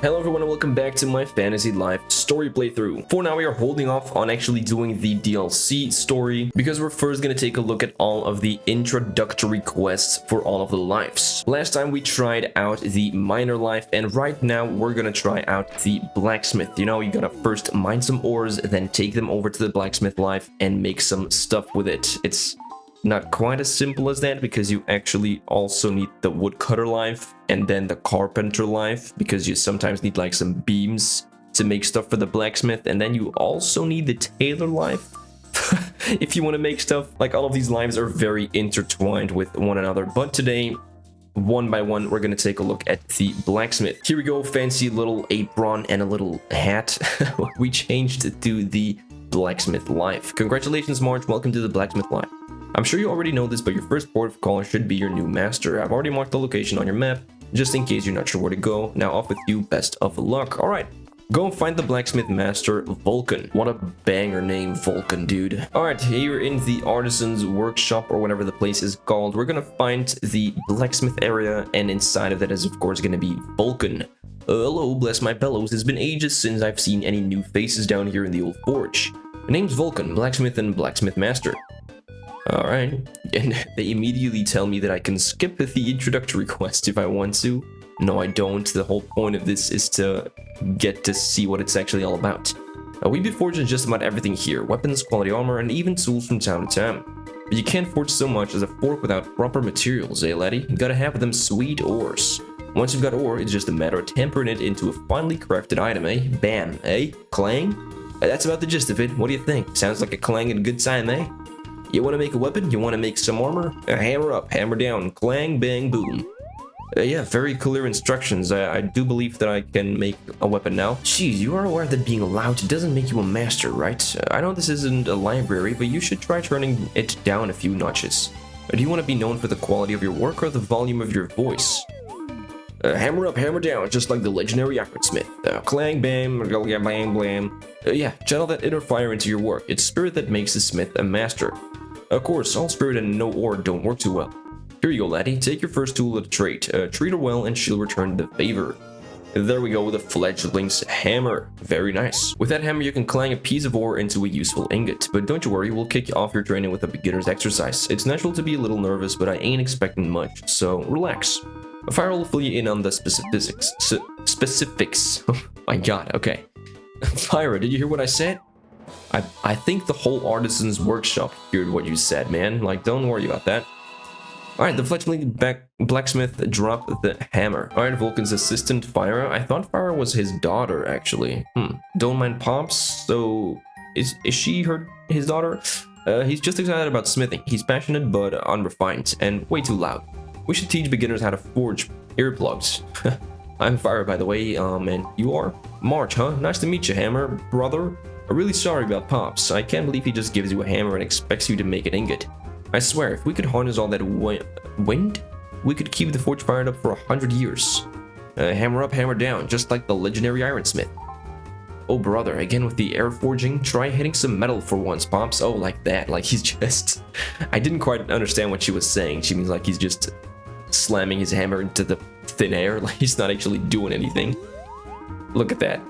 Hello everyone and welcome back to my Fantasy Life story playthrough. For now we are holding off on actually doing the DLC story because we're first going to take a look at all of the introductory quests for all of the lives. Last time we tried out the miner life and right now we're going to try out the blacksmith. You know, you gotta first mine some ores, then take them over to the blacksmith life and make some stuff with it. It's not quite as simple as that because you actually also need the woodcutter life and then the carpenter life because you sometimes need like some beams to make stuff for the blacksmith, and then you also need the tailor life if you want to make stuff. Like, all of these lives are very intertwined with one another, but today one by one we're going to take a look at the blacksmith. Here we go, fancy little apron and a little hat. We changed it to the blacksmith life. Congratulations, March, welcome to the blacksmith life. I'm sure you already know this, but your first port of call should be your new master. I've already marked the location on your map, just in case you're not sure where to go. Now off with you, best of luck. Alright, go and find the blacksmith master, Vulcan. What a banger name, Vulcan, dude. Alright, here in the artisan's workshop, or whatever the place is called, we're gonna find the blacksmith area, and inside of that is of course gonna be Vulcan. Hello, bless my bellows, it's been ages since I've seen any new faces down here in the old forge. My name's Vulcan, blacksmith and blacksmith master. Alright, and they immediately tell me that I can skip the introductory quest if I want to. No, I don't. The whole point of this is to get to see what it's actually all about. We be forging just about everything here, weapons, quality armor, and even tools from time to time. But you can't forge so much as a fork without proper materials, eh laddie? You gotta have them sweet ores. Once you've got ore, it's just a matter of tempering it into a finely crafted item, eh? Bam, eh? Clang? That's about the gist of it. What do you think? Sounds like a clang and a good time, eh? You want to make a weapon? You want to make some armor? Hammer up, hammer down, clang, bang, boom. Yeah, very clear instructions. I do believe that I can make a weapon now. Jeez, you are aware that being loud doesn't make you a master, right? I know this isn't a library, but you should try turning it down a few notches. Do you want to be known for the quality of your work or the volume of your voice? Hammer up, hammer down, just like the legendary ironsmith. Clang, bam, blam, blam. Yeah, channel that inner fire into your work. It's spirit that makes the smith a master. Of course, all spirit and no ore don't work too well. Here you go, laddie. Take your first tool of the trade. Treat her well and she'll return the favor. There we go with the fledgling's hammer. Very nice. With that hammer, you can clang a piece of ore into a useful ingot. But don't you worry, we'll kick off your training with a beginner's exercise. It's natural to be a little nervous, but I ain't expecting much, so relax. Fire will fill you in on the specifics. Oh my god, okay. Fire, did you hear what I said? I think the whole artisan's workshop heard what you said, man. Like, don't worry about that. Alright, the fledgling blacksmith dropped the hammer. Alright, Vulcan's assistant, Fire. I thought Fire was his daughter, actually. Don't mind Pops. So, is she his daughter? He's just excited about smithing. He's passionate but unrefined and way too loud. We should teach beginners how to forge earplugs. I'm Fire, by the way, and you are? March, huh? Nice to meet you, Hammer, brother. I'm really sorry about Pops. I can't believe he just gives you a hammer and expects you to make an ingot. I swear, if we could harness all that wind, we could keep the forge fired up for 100 years. Hammer up, hammer down, just like the legendary ironsmith. Oh, brother, again with the air forging? Try hitting some metal for once, Pops. Oh, like that, like he's just... I didn't quite understand what she was saying. She means like he's just slamming his hammer into the thin air, like he's not actually doing anything. Look at that.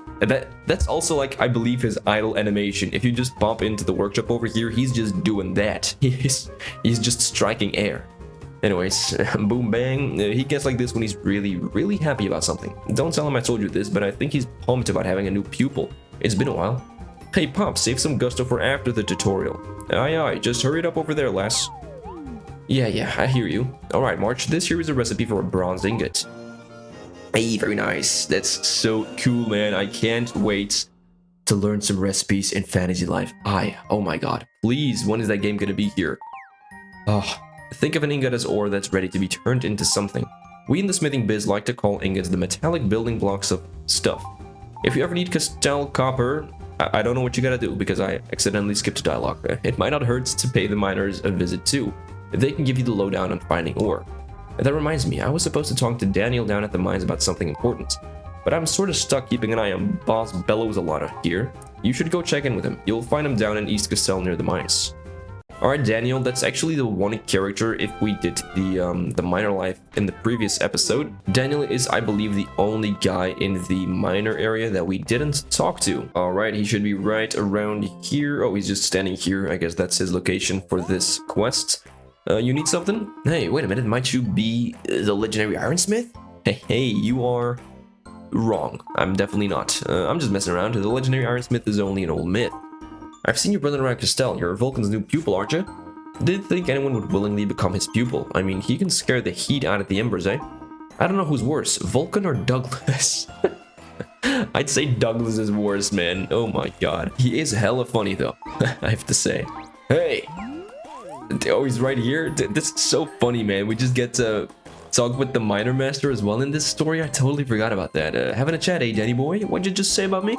That's also, like, I believe his idle animation. If you just bump into the workshop over here, he's just doing that. He's just striking air. Anyways, boom bang. He gets like this when he's really happy about something. Don't tell him I told you this, but I think he's pumped about having a new pupil. It's been a while. Hey Pop, save some gusto for after the tutorial. Aye, just hurry it up over there, lass. Yeah, I hear you. Alright, March, this here is a recipe for a bronze ingot. Hey, very nice. That's so cool, man. I can't wait to learn some recipes in Fantasy Life. Oh my god. Please, when is that game gonna be here? Think of an ingot as ore that's ready to be turned into something. We in the smithing biz like to call ingots the metallic building blocks of stuff. If you ever need Castell copper, I don't know what you gotta do because I accidentally skipped a dialogue. It might not hurt to pay the miners a visit too. They can give you the lowdown on finding ore. That reminds me, I was supposed to talk to Daniel down at the mines about something important, but I'm sort of stuck keeping an eye on Boss Bellows a lot here. You should go check in with him. You'll find him down in East Castell near the mines. Alright, Daniel, that's actually the one character if we did the minor life in the previous episode. Daniel is, I believe, the only guy in the minor area that we didn't talk to. Alright, he should be right around here. Oh, he's just standing here. I guess that's his location for this quest. You need something? Hey, wait a minute, might you be the legendary Ironsmith? Hey, you are wrong. I'm definitely not. I'm just messing around. The legendary Ironsmith is only an old myth. I've seen you running around Castell. You're Vulcan's new pupil, aren't you? Didn't think anyone would willingly become his pupil. I mean, he can scare the heat out of the embers, eh? I don't know who's worse, Vulcan or Douglas. I'd say Douglas is worse, man. Oh my god. He is hella funny, though, I have to say. Hey! Oh, he's right here? This is so funny, man. We just get to talk with the Minor Master as well in this story. I totally forgot about that. Having a chat, eh, Danny boy? What'd you just say about me?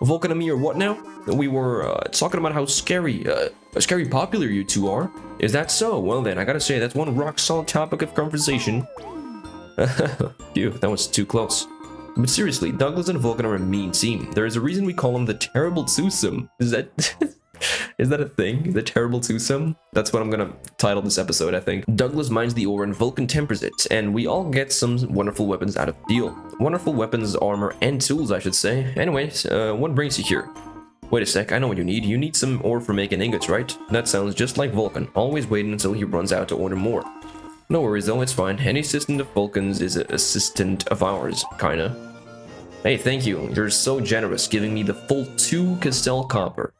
Vulcan and me or what now? We were talking about how scary popular you two are. Is that so? Well then, I gotta say, that's one rock-solid topic of conversation. Phew, that was too close. But seriously, Douglas and Vulcan are a mean team. There is a reason we call them the Terrible Twosome. Is that... Is that a thing? The Terrible Twosome? That's what I'm gonna title this episode, I think. Douglas mines the ore and Vulcan tempers it, and we all get some wonderful weapons out of the deal. Wonderful weapons, armor, and tools, I should say. Anyways, what brings you here? Wait a sec, I know what you need. You need some ore for making ingots, right? That sounds just like Vulcan, always waiting until he runs out to order more. No worries though, it's fine. Any assistant of Vulcan's is an assistant of ours, kinda. Hey, thank you. You're so generous, giving me the full 2 Castell copper.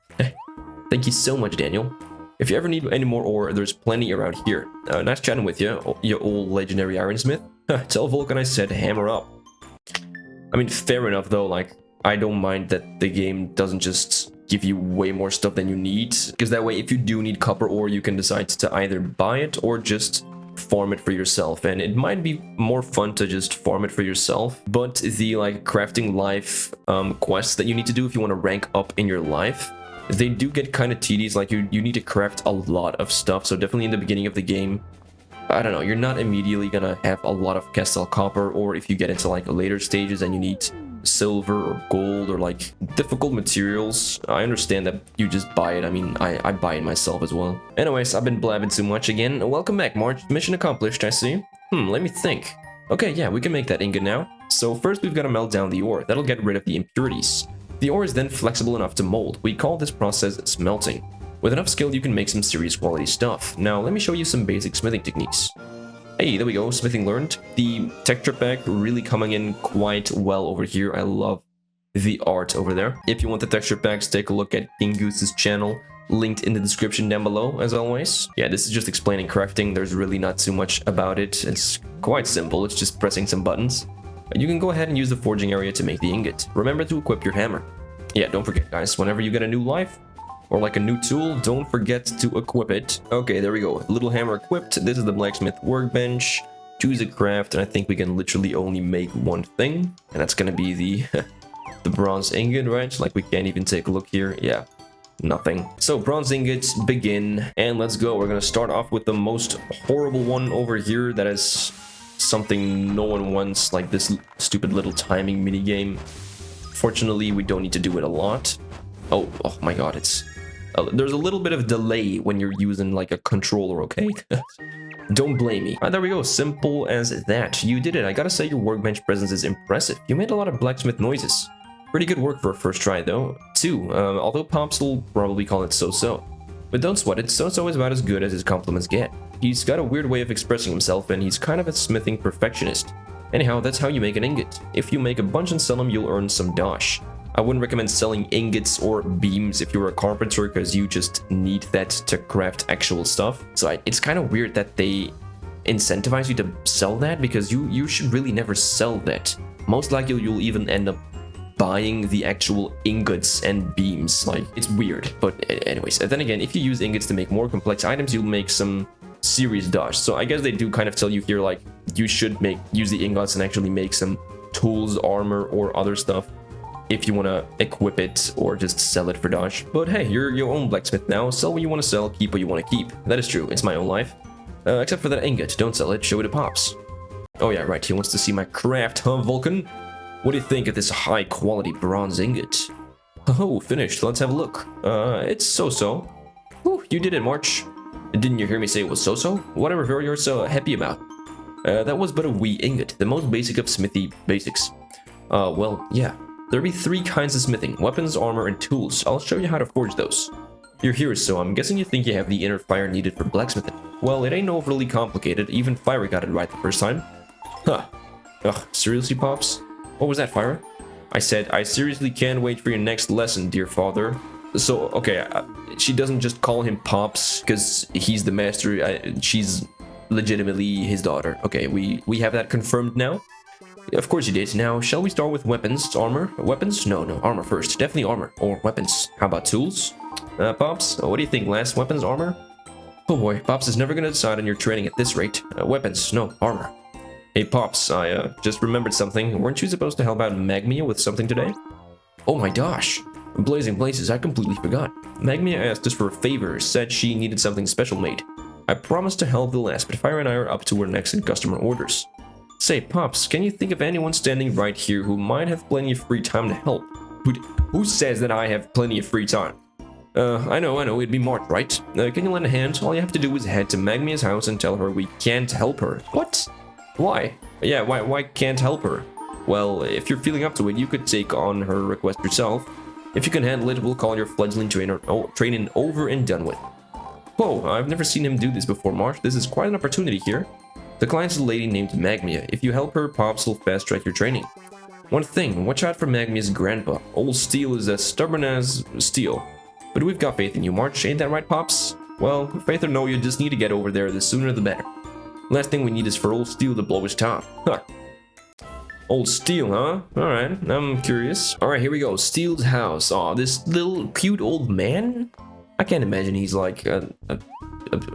Thank you so much, Daniel. If you ever need any more ore, there's plenty around here. Nice chatting with you, you old legendary Ironsmith. Tell Vulcan I said hammer up. I mean, fair enough though, like, I don't mind that the game doesn't just give you way more stuff than you need, because that way if you do need copper ore, you can decide to either buy it or just farm it for yourself, and it might be more fun to just farm it for yourself. But the like crafting life quests that you need to do if you want to rank up in your life, they do get kind of tedious. Like you need to craft a lot of stuff, so definitely in the beginning of the game, I don't know, you're not immediately gonna have a lot of Castell copper, or if you get into like later stages and you need silver or gold or like difficult materials, I understand that you just buy it. I mean, I buy it myself as well. Anyways, I've been blabbing too much again. Welcome back, March. Mission accomplished, I see. Let me think. Okay, yeah, we can make that ingot now. So first we've got to melt down the ore. That'll get rid of the impurities. The ore is then flexible enough to mold. We call this process smelting. With enough skill, you can make some serious quality stuff. Now, let me show you some basic smithing techniques. Hey, there we go, smithing learned. The texture pack really coming in quite well over here. I love the art over there. If you want the texture packs, take a look at KingGoose's channel, linked in the description down below, as always. Yeah, this is just explaining crafting. There's really not too much about it. It's quite simple. It's just pressing some buttons. You can go ahead and use the forging area to make the ingot. Remember to equip your hammer. Yeah, don't forget, guys, whenever you get a new life, or like a new tool, don't forget to equip it. Okay, there we go. Little hammer equipped. This is the blacksmith workbench. Choose a craft, and I think we can literally only make one thing. And that's gonna be the, the bronze ingot, right? Like we can't even take a look here. Yeah, nothing. So bronze ingots, begin, and let's go. We're gonna start off with the most horrible one over here. That is something no one wants, like this stupid little timing mini game. Fortunately, we don't need to do it a lot. Oh my god, it's... there's a little bit of delay when you're using like a controller, okay? Don't blame me. There we go, simple as that. You did it. I gotta say your workbench presence is impressive. You made a lot of blacksmith noises. Pretty good work for a first try though. 2, although Pops will probably call it so-so. But don't sweat it, so-so is about as good as his compliments get. He's got a weird way of expressing himself, and he's kind of a smithing perfectionist. Anyhow, that's how you make an ingot. If you make a bunch and sell them, you'll earn some dosh. I wouldn't recommend selling ingots or beams if you're a carpenter, because you just need that to craft actual stuff. So it's kind of weird that they incentivize you to sell that, because you should really never sell that. Most likely you'll even end up buying the actual ingots and beams. Like, it's weird. But anyways, then again, if you use ingots to make more complex items, you'll make some serious dosh. So I guess they do kind of tell you here, like, you should use the ingots and actually make some tools, armor, or other stuff if you want to equip it or just sell it for dosh. But hey, you're your own blacksmith now. Sell what you want to sell, keep what you want to keep. That is true. It's my own life. Except for that ingot. Don't sell it. Show it to Pops. Oh yeah, right. He wants to see my craft, huh, Vulcan? What do you think of this high-quality bronze ingot? Oh, finished. Let's have a look. It's so-so. Whew, you did it, March. Didn't you hear me say it was so-so? Whatever you're so happy about. That was but a wee ingot, the most basic of smithy basics. Well, yeah. There'll be 3 kinds of smithing: weapons, armor, and tools. I'll show you how to forge those. You're here, so I'm guessing you think you have the inner fire needed for blacksmithing. Well, it ain't overly complicated. Even Fire got it right the first time. Huh. Ugh, seriously, Pops? What was that, Fire? I said, I seriously can't wait for your next lesson, dear father. So, okay, she doesn't just call him Pops because he's the master. She's legitimately his daughter. Okay, we have that confirmed now. Of course you did. Now, shall we start with weapons? Armor? Weapons? No, armor first. Definitely armor. Or weapons. How about tools? Pops, what do you think, lass? Weapons, armor? Oh boy, Pops is never gonna decide on your training at this rate. Weapons, no, armor. Hey Pops, I just remembered something. Weren't you supposed to help out Magmia with something today? Oh my gosh. Blazing blazes, I completely forgot. Magmia asked us for a favor, said she needed something special made. I promised to help the lass, but Fire and I are up to our next customer orders. Say, Pops, can you think of anyone standing right here who might have plenty of free time to help? Who says that I have plenty of free time? I know, it'd be Mart, right? Can you lend a hand? All you have to do is head to Magmia's house and tell her we can't help her. What? Why? Yeah, why can't help her? Well, if you're feeling up to it, you could take on her request yourself. If you can handle it, we'll call your fledgling training over and done with. Whoa, I've never seen him do this before, Mart. This is quite an opportunity here. The client's a lady named Magmia. If you help her, Pops will fast-track your training. One thing, watch out for Magmia's grandpa. Old Steel is as stubborn as steel. But we've got faith in you, March, ain't that right, Pops? Well, faith or no, you just need to get over there, the sooner the better. Last thing we need is for Old Steel to blow his top. Huh. Old Steel, huh? Alright, I'm curious. Alright, here we go. Steel's house. Aw, this little cute old man? I can't imagine he's like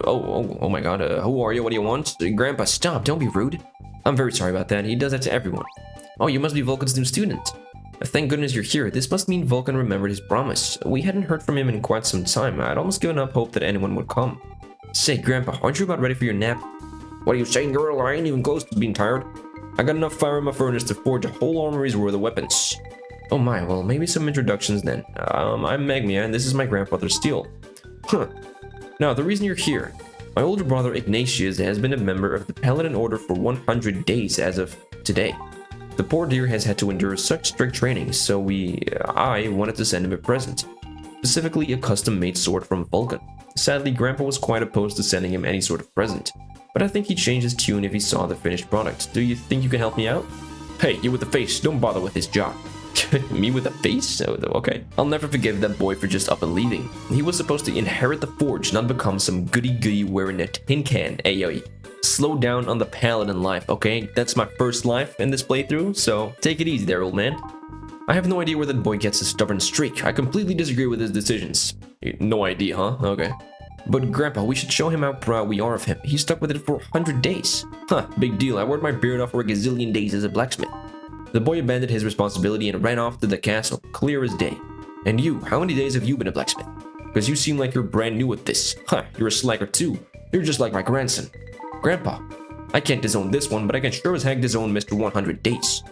oh my god, who are you? What do you want? Grandpa, stop, don't be rude. I'm very sorry about that. He does that to everyone. Oh, you must be Vulcan's new student. Thank goodness you're here. This must mean Vulcan remembered his promise. We hadn't heard from him in quite some time. I'd almost given up hope that anyone would come. Say, Grandpa, aren't you about ready for your nap? What are you saying, girl? I ain't even close to being tired. I got enough fire in my furnace to forge a whole armory's worth of weapons. Oh my, well, maybe some introductions then. I'm Magmia, and this is my grandfather, Steel. Huh. Now, the reason you're here. My older brother, Ignatius, has been a member of the Paladin Order for 100 days as of today. The poor dear has had to endure such strict training, so I wanted to send him a present. Specifically, a custom-made sword from Vulcan. Sadly, Grandpa was quite opposed to sending him any sort of present, but I think he'd change his tune if he saw the finished product. Do you think you can help me out? Hey, you with the face, don't bother with his job. Me with a face? Oh, okay. I'll never forgive that boy for just up and leaving. He was supposed to inherit the forge, not become some goody-goody wearing a tin can. Ayoy. Slow down on the paladin life, okay? That's my first life in this playthrough, so take it easy there, old man. I have no idea where that boy gets his stubborn streak. I completely disagree with his decisions. No idea, huh? Okay. But Grandpa, we should show him how proud we are of him. He stuck with it for 100 days. Huh, big deal. I worked my beard off for a gazillion days as a blacksmith. The boy abandoned his responsibility and ran off to the castle, clear as day. And you, how many days have you been a blacksmith? Because you seem like you're brand new at this. Huh, you're a slacker too. You're just like my grandson. Grandpa, I can't disown this one, but I can sure as heck disown Mr. 100 Days.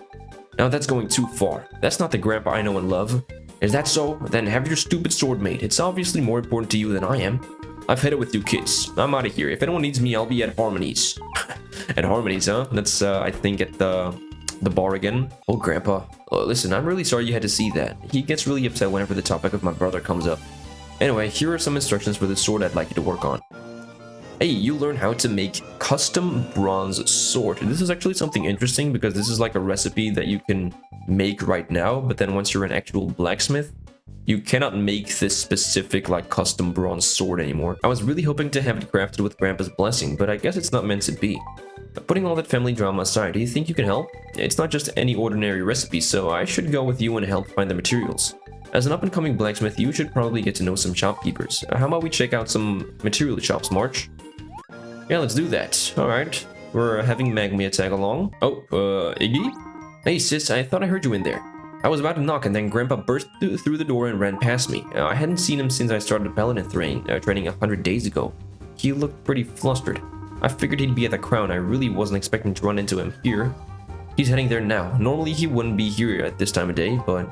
Now that's going too far. That's not the Grandpa I know and love. Is that so? Then have your stupid sword made. It's obviously more important to you than I am. I've had it with you kids. I'm out of here. If anyone needs me, I'll be at Harmony's. At Harmony's, huh? That's, I think, at the bar again. Oh, Grandpa. Listen, I'm really sorry you had to see that. He gets really upset whenever the topic of my brother comes up. Anyway, here are some instructions for the sword I'd like you to work on. Hey, you learn how to make custom bronze sword. This is actually something interesting because this is like a recipe that you can make right now, but then once you're an actual blacksmith, you cannot make this specific like custom bronze sword anymore. I was really hoping to have it crafted with Grandpa's blessing, but I guess it's not meant to be. Putting all that family drama aside, do you think you can help? It's not just any ordinary recipe, so I should go with you and help find the materials. As an up-and-coming blacksmith, you should probably get to know some shopkeepers. How about we check out some material shops, March? Yeah, let's do that. Alright, we're having Magmia tag along. Oh, Iggy? Hey sis, I thought I heard you in there. I was about to knock and then Grandpa burst through the door and ran past me. I hadn't seen him since I started Paladin training 100 days ago. He looked pretty flustered. I figured he'd be at the Crown. I really wasn't expecting to run into him here. He's heading there now. Normally he wouldn't be here at this time of day, but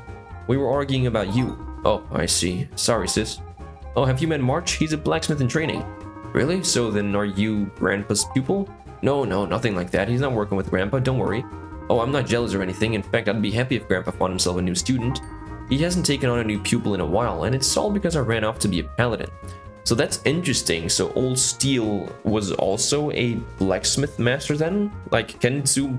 we were arguing about you. Oh, I see. Sorry, sis. Oh, have you met March? He's a blacksmith in training. Really? So then are you Grandpa's pupil? No, nothing like that. He's not working with Grandpa, don't worry. Oh, I'm not jealous or anything. In fact, I'd be happy if Grandpa found himself a new student. He hasn't taken on a new pupil in a while, and it's all because I ran off to be a paladin. So that's interesting. So Old Steel was also a blacksmith master then? Like, can two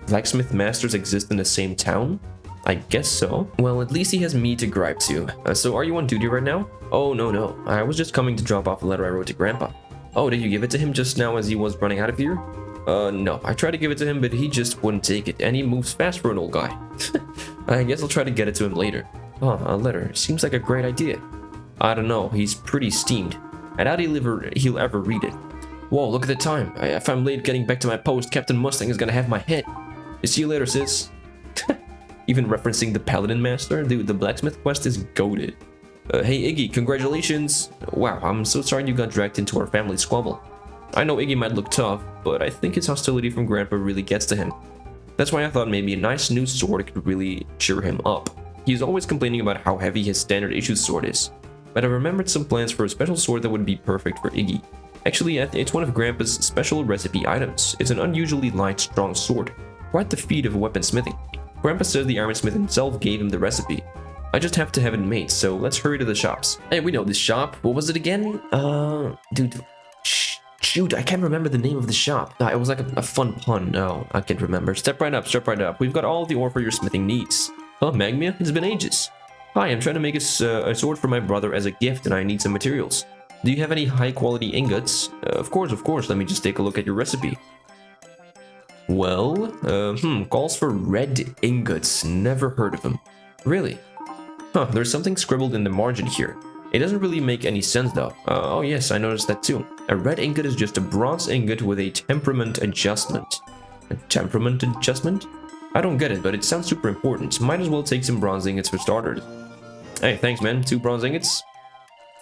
blacksmith masters exist in the same town? I guess so. Well, at least he has me to gripe to. So are you on duty right now? Oh, no. I was just coming to drop off a letter I wrote to Grandpa. Oh, did you give it to him just now as he was running out of here? No. I tried to give it to him, but he just wouldn't take it, and he moves fast for an old guy. I guess I'll try to get it to him later. Oh, a letter. Seems like a great idea. I don't know. He's pretty steamed. I doubt he'll ever read it. Whoa, look at the time. If I'm late getting back to my post, Captain Mustang is gonna have my head. See you later, sis. Even referencing the Paladin Master? Dude, the blacksmith quest is goated. Hey Iggy, congratulations. Wow, I'm so sorry you got dragged into our family squabble. I know Iggy might look tough, but I think his hostility from Grandpa really gets to him. That's why I thought maybe a nice new sword could really cheer him up. He's always complaining about how heavy his standard issue sword is. But I remembered some plans for a special sword that would be perfect for Iggy. Actually, it's one of Grandpa's special recipe items. It's an unusually light, strong sword. Quite the feat of weaponsmithing. Grandpa says the ironsmith himself gave him the recipe. I just have to have it made, so let's hurry to the shops. Hey, we know this shop. What was it again? Dude, shoot, I can't remember the name of the shop. It was like a fun pun. No, I can't remember. Step right up. We've got all the ore for your smithing needs. Huh, Magmia? It's been ages. Hi, I'm trying to make a sword for my brother as a gift, and I need some materials. Do you have any high-quality ingots? Of course. Let me just take a look at your recipe. Well, calls for red ingots. Never heard of them. Really? Huh, there's something scribbled in the margin here. It doesn't really make any sense though. Oh yes, I noticed that too. A red ingot is just a bronze ingot with a temperament adjustment. A temperament adjustment? I don't get it, but it sounds super important. Might as well take some bronze ingots for starters. Hey, thanks man, 2 bronze ingots.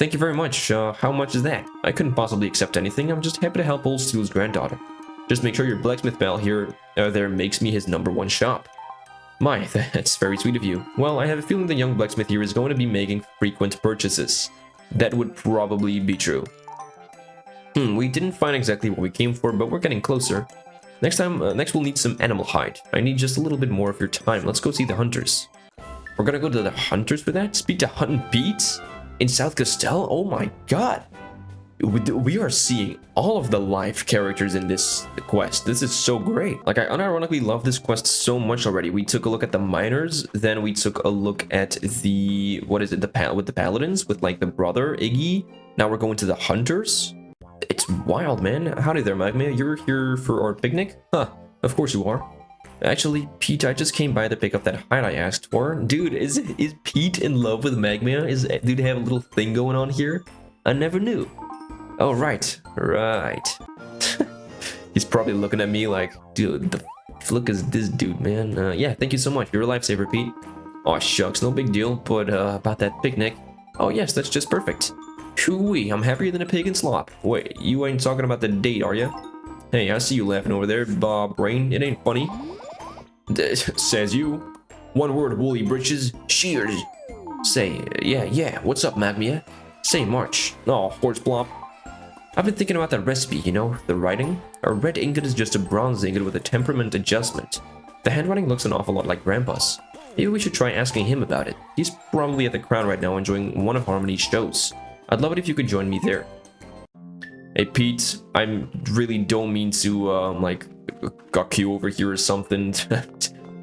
Thank you very much. How much is that? I couldn't possibly accept anything. I'm just happy to help Old Steel's granddaughter. Just make sure your blacksmith pal here there makes me his #1 shop. My, that's very sweet of you. Well, I have a feeling the young blacksmith here is going to be making frequent purchases. That would probably be true. We didn't find exactly what we came for, but we're getting closer. Next we'll need some animal hide. I need just a little bit more of your time. Let's go see the hunters. We're gonna go to the hunters for that? Speak to Hunt and Pete? In South Castell? Oh my god! We are seeing all of the live characters in this quest. This is so great. Like, I unironically love this quest so much already. We took a look at the miners, then we took a look at the, what is it, with the paladins, with like the brother, Iggy. Now we're going to the hunters. It's wild, man. Howdy there, Magma. You're here for our picnic? Huh, of course you are. Actually, Pete, I just came by to pick up that hide I asked for. Dude, is Pete in love with Magma? Do they have a little thing going on here? I never knew. Oh, right. He's probably looking at me like, dude, the fuck is this dude, man? Yeah, thank you so much. You're a lifesaver, Pete. Aw, shucks, no big deal. But, about that picnic. Oh, yes, that's just perfect. Hooey, I'm happier than a pig in slop. Wait, you ain't talking about the date, are ya? Hey, I see you laughing over there, Bob Brain. It ain't funny. Says you. One word, woolly britches. Shears. Say, yeah. What's up, Magmia? Say, March. Oh, horse blop. I've been thinking about that recipe, you know, the writing. A red ingot is just a bronze ingot with a temperament adjustment. The handwriting looks an awful lot like Grandpa's. Maybe we should try asking him about it. He's probably at the Crown right now enjoying one of Harmony's shows. I'd love it if you could join me there. Hey Pete, I really don't mean to, like, guck you over here or something.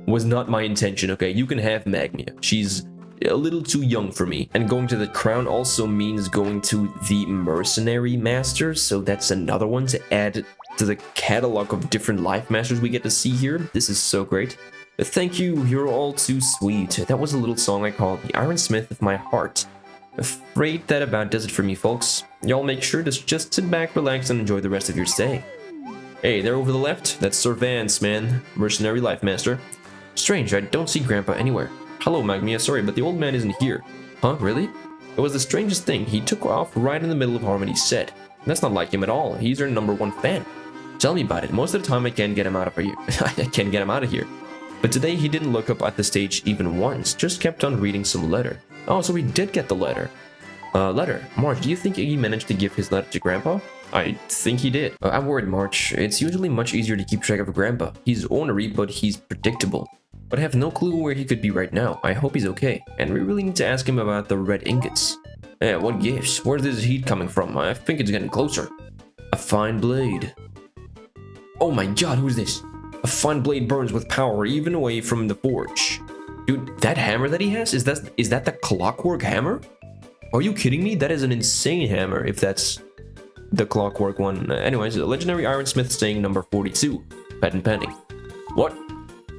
Was not my intention, okay? You can have Magmia. She's a little too young for me. And going to the Crown also means going to the Mercenary Master, so that's another one to add to the catalog of different life masters we get to see here. This is so great. Thank you, you're all too sweet. That was a little song I called The Ironsmith of My Heart. Afraid that about does it for me, folks. Y'all make sure to just sit back, relax, and enjoy the rest of your stay. Hey, there over the left, that's Sir Vance, man. Mercenary Life Master. Strange, I don't see Grandpa anywhere. Hello, Magmia, sorry, but the old man isn't here. Huh, really? It was the strangest thing. He took off right in the middle of Harmony's set. That's not like him at all. He's her #1 fan. Tell me about it. Most of the time I can't get him out of here. I can't get him out of here. But today he didn't look up at the stage even once, just kept on reading some letter. Oh, so he did get the letter. Letter. Marge, do you think Iggy managed to give his letter to Grandpa? I think he did. I'm worried, March. It's usually much easier to keep track of Grandpa. He's ornery, but he's predictable. But I have no clue where he could be right now. I hope he's okay. And we really need to ask him about the red ingots. Yeah, what gives? Where's this heat coming from? I think it's getting closer. A fine blade. Oh my god, who's this? A fine blade burns with power even away from the forge. Dude, that hammer that he has? Is that the clockwork hammer? Are you kidding me? That is an insane hammer if that's the clockwork one. Anyways, legendary ironsmith saying number 42. Patent pending. What?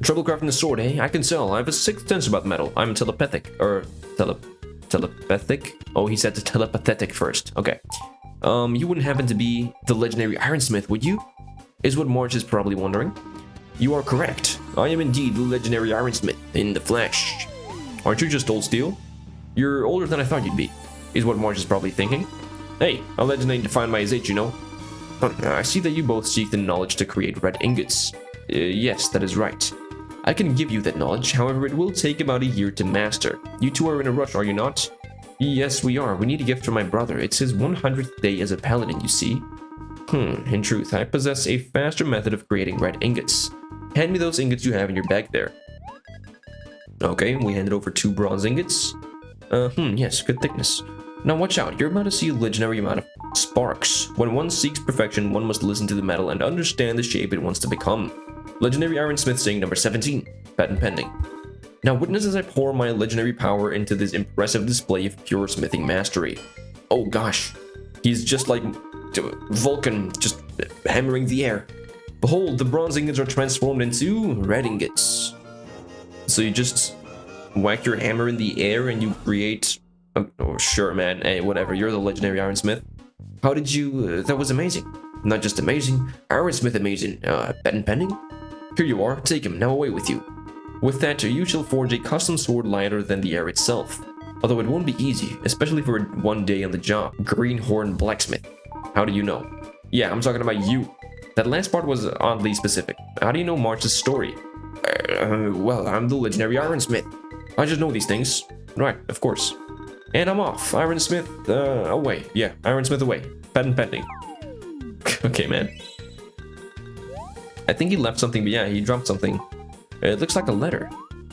Trouble crafting the sword, eh? I can tell. I have a sixth sense about metal. I'm telepathic. Or telepathic? Oh, he said telepathetic first. Okay. You wouldn't happen to be the legendary ironsmith, would you? Is what March is probably wondering. You are correct. I am indeed the legendary ironsmith in the flesh. Aren't you just old steel? You're older than I thought you'd be, is what March is probably thinking. Hey, a legend ain't defined by his age, you know. I see that you both seek the knowledge to create red ingots. Yes, that is right. I can give you that knowledge, however it will take about a year to master. You two are in a rush, are you not? Yes, we are. We need a gift from my brother. It's his 100th day as a paladin, you see. In truth, I possess a faster method of creating red ingots. Hand me those ingots you have in your bag there. Okay, we handed over 2 bronze ingots. Yes, good thickness. Now watch out, you're about to see a legendary amount of sparks. When one seeks perfection, one must listen to the metal and understand the shape it wants to become. Legendary ironsmith saying number 17. Patent pending. Now witness as I pour my legendary power into this impressive display of pure smithing mastery. Oh gosh, he's just like Vulcan, just hammering the air. Behold, the bronze ingots are transformed into red ingots. So you just whack your hammer in the air and you create... Oh, sure, man. Hey, whatever. You're the legendary ironsmith. How did you... that was amazing. Not just amazing. Ironsmith amazing. Patent pending? Here you are. Take him. Now away with you. With that, you shall forge a custom sword lighter than the air itself. Although it won't be easy, especially for one day on the job. Greenhorn blacksmith. How do you know? Yeah, I'm talking about you. That last part was oddly specific. How do you know March's story? Well, I'm the legendary ironsmith. I just know these things. Right, of course. And I'm off. Ironsmith, away. Yeah, ironsmith away. Patent pending. Okay, man. I think he left something, but yeah, he dropped something. It looks like a letter.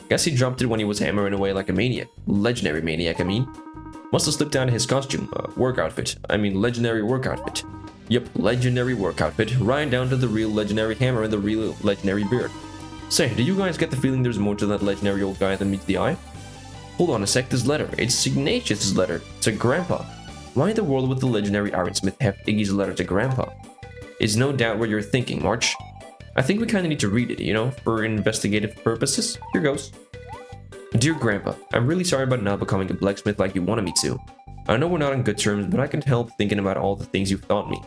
Guess he dropped it when he was hammering away like a maniac. Legendary maniac, I mean. Must have slipped out of his costume. Work outfit. I mean, legendary work outfit. Yep, legendary work outfit. Right down to the real legendary hammer and the real legendary beard. Say, do you guys get the feeling there's more to that legendary old guy than meets the eye? Hold on a sec, this letter. It's Ignatius' letter to Grandpa. Why in the world would the legendary ironsmith have Iggy's letter to Grandpa? It's no doubt what you're thinking, March. I think we kinda need to read it, you know, for investigative purposes. Here goes. Dear Grandpa, I'm really sorry about not becoming a blacksmith like you wanted me to. I know we're not on good terms, but I can't help thinking about all the things you've taught me.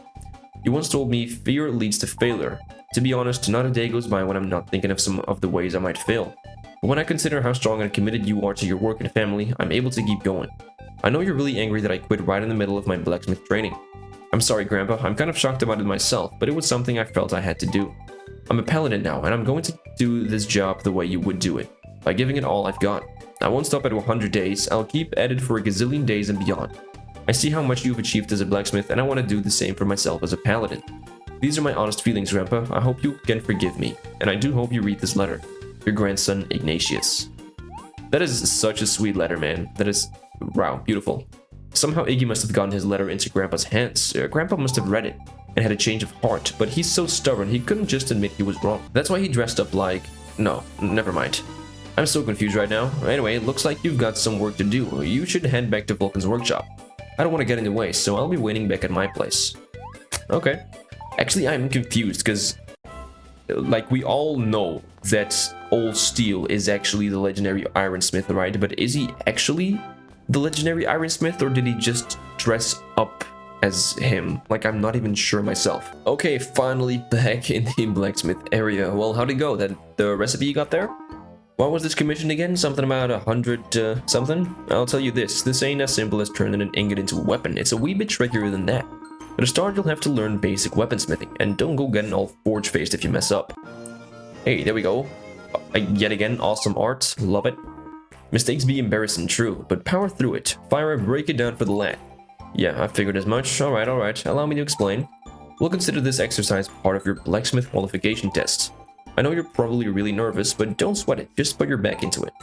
You once told me fear leads to failure. To be honest, not a day goes by when I'm not thinking of some of the ways I might fail. But when I consider how strong and committed you are to your work and family, I'm able to keep going. I know you're really angry that I quit right in the middle of my blacksmith training. I'm sorry, Grandpa, I'm kind of shocked about it myself, but it was something I felt I had to do. I'm a paladin now, and I'm going to do this job the way you would do it, by giving it all I've got. I won't stop at 100 days, I'll keep at it for a gazillion days and beyond. I see how much you've achieved as a blacksmith, and I want to do the same for myself as a paladin. These are my honest feelings, Grandpa. I hope you can forgive me, and I do hope you read this letter. Your grandson, Ignatius. That is such a sweet letter, man. That is... wow, beautiful. Somehow Iggy must have gotten his letter into Grandpa's hands. Grandpa must have read it and had a change of heart, but he's so stubborn he couldn't just admit he was wrong. That's why he dressed up like... no, never mind. I'm so confused right now. Anyway, it looks like you've got some work to do. You should head back to Vulcan's workshop. I don't want to get in the way, so I'll be waiting back at my place. Okay. Actually, I'm confused, because... like, we all know that Old Steel is actually the legendary ironsmith, right? But is he actually the legendary ironsmith, or did he just dress up as him? Like, I'm not even sure myself. Okay, finally back in the blacksmith area. Well, how'd it go? The recipe you got there? What was this commission again? Something about 100 something? I'll tell you this ain't as simple as turning an ingot into a weapon. It's a wee bit trickier than that. But to start, you'll have to learn basic weaponsmithing, and don't go getting all forge-faced if you mess up. Hey, there we go. Yet again, awesome art. Love it. Mistakes be embarrassing, true, but power through it. Fire, break it down for the lad. Yeah, I figured as much. Alright. Allow me to explain. We'll consider this exercise part of your blacksmith qualification tests. I know you're probably really nervous, but don't sweat it, just put your back into it.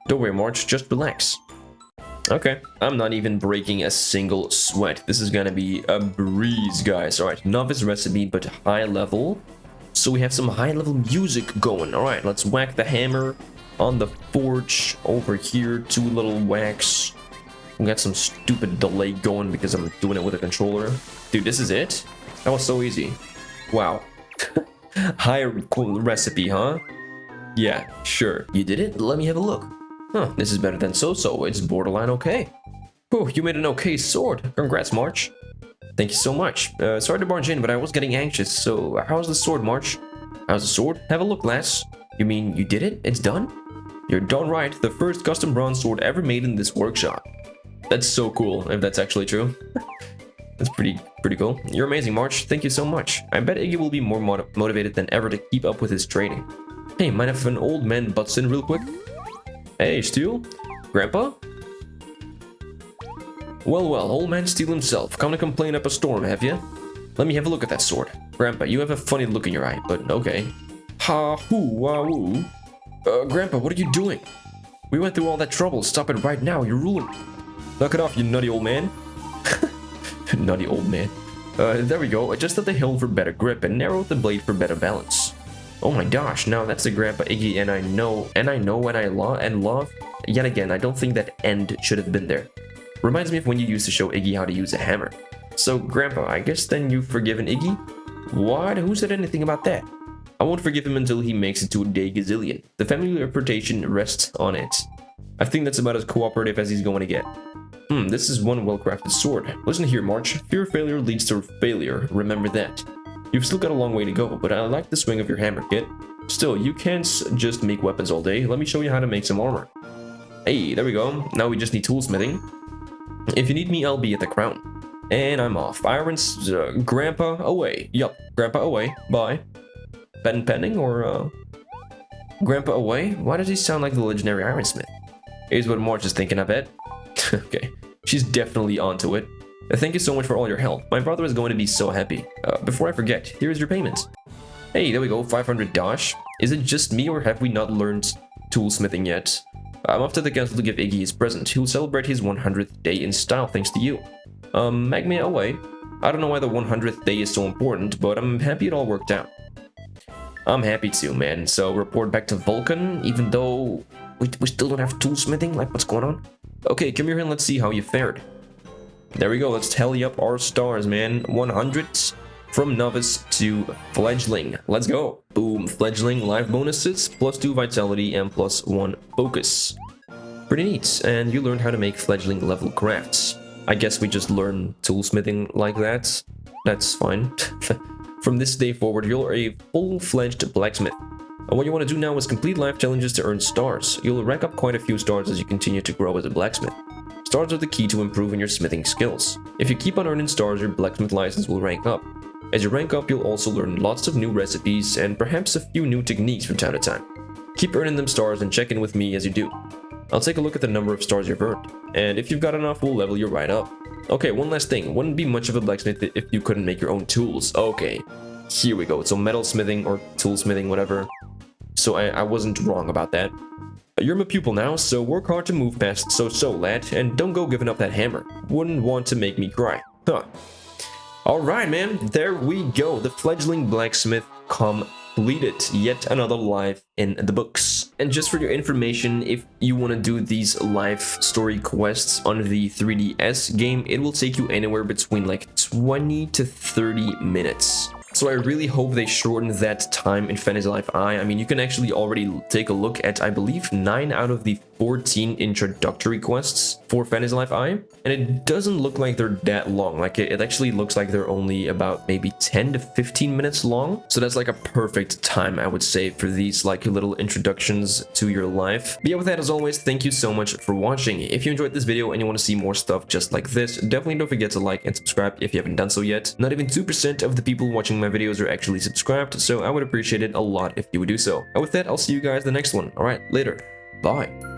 Don't worry, March, just relax. Okay, I'm not even breaking a single sweat. This is gonna be a breeze, guys. Alright, novice recipe, but high level. So we have some high level music going. Alright, let's whack the hammer on the forge over here. 2 little whacks. We got some stupid delay going because I'm doing it with a controller. Dude, this is it? That was so easy. Wow. Higher recipe, huh? Yeah, sure. You did it? Let me have a look. Huh, this is better than so-so. It's borderline okay. Whew, you made an okay sword. Congrats, March. Thank you so much. Sorry to barge in, but I was getting anxious. So, how's the sword, March? How's the sword? Have a look, lass. You mean you did it? It's done? You're darn right. The first custom bronze sword ever made in this workshop. That's so cool, if that's actually true. That's pretty cool. You're amazing, March. Thank you so much. I bet Iggy will be more motivated than ever to keep up with his training. Hey, mind if an old man butts in real quick? Hey, Steel? Grandpa? Well, old man Steel himself. Come to complain up a storm, have you? Let me have a look at that sword. Grandpa, you have a funny look in your eye, but okay. Ha-hoo-wah-woo. Grandpa, what are you doing? We went through all that trouble. Stop it right now. You're ruined. Knock it off, you nutty old man. Nutty old man. There we go. Adjusted the hilt for better grip and narrowed the blade for better balance. Oh my gosh, now that's the Grandpa Iggy and I know and I love. Yet again, I don't think that end should have been there. Reminds me of when you used to show Iggy how to use a hammer. So Grandpa, I guess then you've forgiven Iggy? What? Who said anything about that? I won't forgive him until he makes it to a day gazillion. The family reputation rests on it. I think that's about as cooperative as he's going to get. This is one well-crafted sword. Listen here, March. Fear of failure leads to failure. Remember that. You've still got a long way to go, but I like the swing of your hammer, kid. Still, you can't just make weapons all day. Let me show you how to make some armor. Hey, there we go. Now we just need toolsmithing. If you need me, I'll be at the crown. And I'm off. Iron's Grandpa away. Yup, Grandpa away. Bye. Pending or Grandpa away? Why does he sound like the legendary ironsmith? Here's what March is thinking, I bet. Okay, she's definitely onto it. Thank you so much for all your help. My brother is going to be so happy. Before I forget, here's your payment. Hey, there we go, 500 Dosh. Is it just me or have we not learned toolsmithing yet? I'm off to the castle to give Iggy his present. He'll celebrate his 100th day in style thanks to you. Magmia away. I don't know why the 100th day is so important, but I'm happy it all worked out. I'm happy too, man. So report back to Vulcan, even though we still don't have toolsmithing? Like, what's going on? Okay, come here and let's see how you fared. There we go, let's tally up our stars, man. 100 from novice to fledgling. Let's go. Boom, fledgling life bonuses, +2 vitality and +1 focus. Pretty neat, and you learned how to make fledgling level crafts. I guess we just learn toolsmithing like that. That's fine. From this day forward, you're a full-fledged blacksmith. And what you want to do now is complete life challenges to earn stars. You'll rack up quite a few stars as you continue to grow as a blacksmith. Stars are the key to improving your smithing skills. If you keep on earning stars, your blacksmith license will rank up. As you rank up, you'll also learn lots of new recipes and perhaps a few new techniques from time to time. Keep earning them stars and check in with me as you do. I'll take a look at the number of stars you've earned, and if you've got enough, we'll level you right up. Okay, one last thing. Wouldn't be much of a blacksmith if you couldn't make your own tools. Okay, here we go. So metal smithing or toolsmithing, whatever. So I wasn't wrong about that. You're my pupil now, so work hard to move past so-so, lad, and don't go giving up that hammer. Wouldn't want to make me cry. Huh. Alright, man, there we go. The fledgling blacksmith completed. Yet another life in the books. And just for your information, if you want to do these life story quests on the 3DS game, it will take you anywhere between like 20 to 30 minutes. So I really hope they shorten that time in Fantasy Life I. I mean, you can actually already take a look at, I believe, 9 out of the 14 introductory quests for Fantasy Life I. And it doesn't look like they're that long. Like, it actually looks like they're only about maybe 10 to 15 minutes long. So that's like a perfect time, I would say, for these like little introductions to your life. But yeah, with that, as always, thank you so much for watching. If you enjoyed this video and you want to see more stuff just like this, definitely don't forget to like and subscribe if you haven't done so yet. Not even 2% of the people watching my videos are actually subscribed, so I would appreciate it a lot if you would do so. And with that, I'll see you guys in the next one. Alright, later. Bye.